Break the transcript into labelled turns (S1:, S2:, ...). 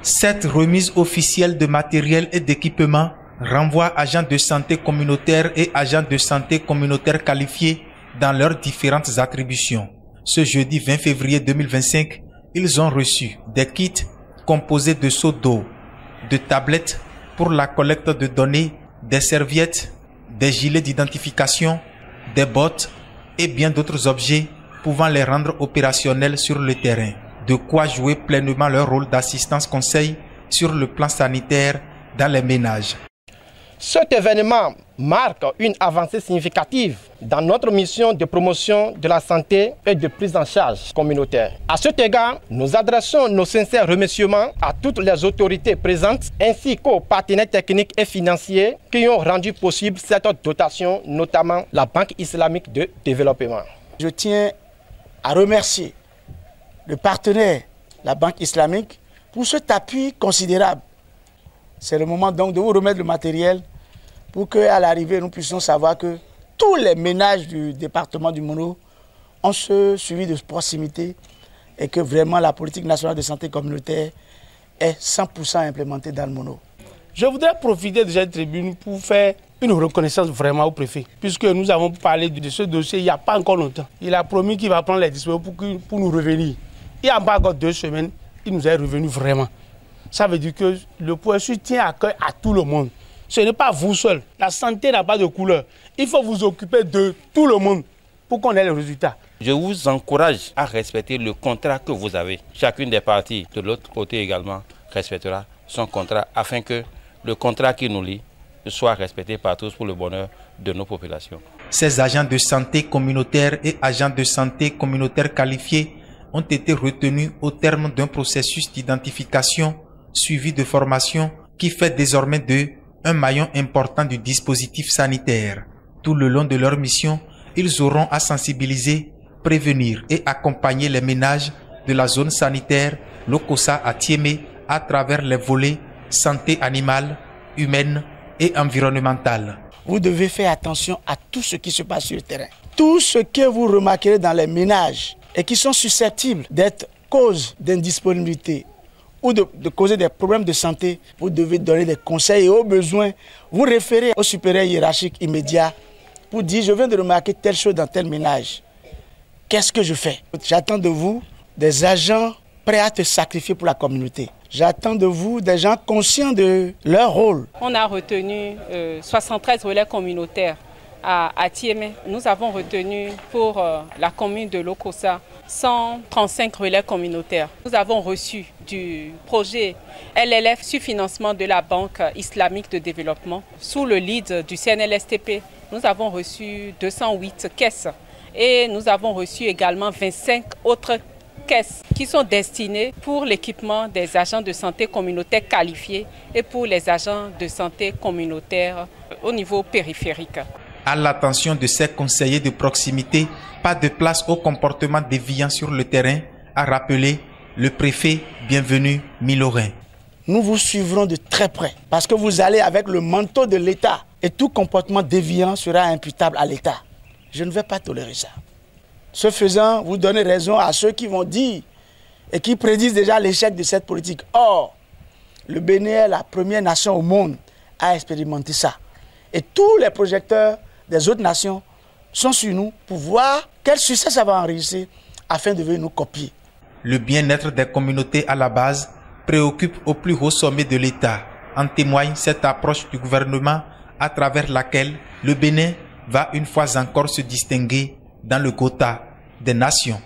S1: Cette remise officielle de matériel et d'équipement renvoie agents de santé communautaires et agents de santé communautaires qualifiés dans leurs différentes attributions. Ce jeudi 20 février 2025, ils ont reçu des kits composés de seaux d'eau, de tablettes pour la collecte de données, des serviettes, des gilets d'identification, des bottes et bien d'autres objets pouvant les rendre opérationnels sur le terrain. De quoi jouer pleinement leur rôle d'assistance conseil sur le plan sanitaire dans les ménages.
S2: Cet événement marque une avancée significative dans notre mission de promotion de la santé et de prise en charge communautaire. À cet égard, nous adressons nos sincères remerciements à toutes les autorités présentes ainsi qu'aux partenaires techniques et financiers qui ont rendu possible cette dotation, notamment la Banque islamique de développement.
S3: Je tiens à remercier le partenaire, la Banque islamique, pour cet appui considérable. C'est le moment donc de vous remettre le matériel pour qu'à l'arrivée, nous puissions savoir que tous les ménages du département du Mono ont ce suivi de proximité et que vraiment la politique nationale de santé communautaire est 100% implémentée dans le Mono.
S4: Je voudrais profiter de cette tribune pour faire une reconnaissance vraiment au préfet, puisque nous avons parlé de ce dossier il n'y a pas encore longtemps. Il a promis qu'il va prendre les dispositions pour nous revenir. Il n'y a pas encore 2 semaines, il nous est revenu vraiment. Ça veut dire que le POSU tient à cœur à tout le monde. Ce n'est pas vous seul. La santé n'a pas de couleur. Il faut vous occuper de tout le monde pour qu'on ait le résultat.
S5: Je vous encourage à respecter le contrat que vous avez. Chacune des parties de l'autre côté également respectera son contrat afin que le contrat qui nous lie soit respecté par tous pour le bonheur de nos populations.
S1: Ces agents de santé communautaire et agents de santé communautaire qualifiés ont été retenus au terme d'un processus d'identification suivi de formation qui fait désormais d'eux un maillon important du dispositif sanitaire. Tout le long de leur mission, ils auront à sensibiliser, prévenir et accompagner les ménages de la zone sanitaire Lokossa à Thiémé à travers les volets santé animale, humaine et environnementale.
S3: Vous devez faire attention à tout ce qui se passe sur le terrain. Tout ce que vous remarquerez dans les ménages et qui sont susceptibles d'être cause d'indisponibilité ou de causer des problèmes de santé, vous devez donner des conseils et au besoin, vous référez au supérieur hiérarchique immédiat pour dire je viens de remarquer telle chose dans tel ménage. Qu'est-ce que je fais? J'attends de vous des agents prêts à te sacrifier pour la communauté. J'attends de vous des gens conscients de leur rôle.
S6: On a retenu 73 relais communautaires à Thiémé. Nous avons retenu pour la commune de Lokossa 135 relais communautaires. Nous avons reçu du projet LLF sur financement de la Banque islamique de développement sous le lead du CNLSTP. Nous avons reçu 208 caisses et nous avons reçu également 25 autres caisses qui sont destinées pour l'équipement des agents de santé communautaire qualifiés et pour les agents de santé communautaire au niveau périphérique.
S1: À l'attention de ces conseillers de proximité, pas de place au comportement déviant sur le terrain, a rappelé le préfet Bienvenu Milorin.
S3: Nous vous suivrons de très près parce que vous allez avec le manteau de l'État et tout comportement déviant sera imputable à l'État. Je ne vais pas tolérer ça. Ce faisant, vous donnez raison à ceux qui vont dire et qui prédisent déjà l'échec de cette politique. Or, le Bénin est la première nation au monde à expérimenter ça. Et tous les projecteurs des autres nations sont sur nous pour voir quel succès ça va enregistrer afin de venir nous copier.
S1: Le bien-être des communautés à la base préoccupe au plus haut sommet de l'État. En témoigne cette approche du gouvernement à travers laquelle le Bénin va une fois encore se distinguer dans le quota des nations.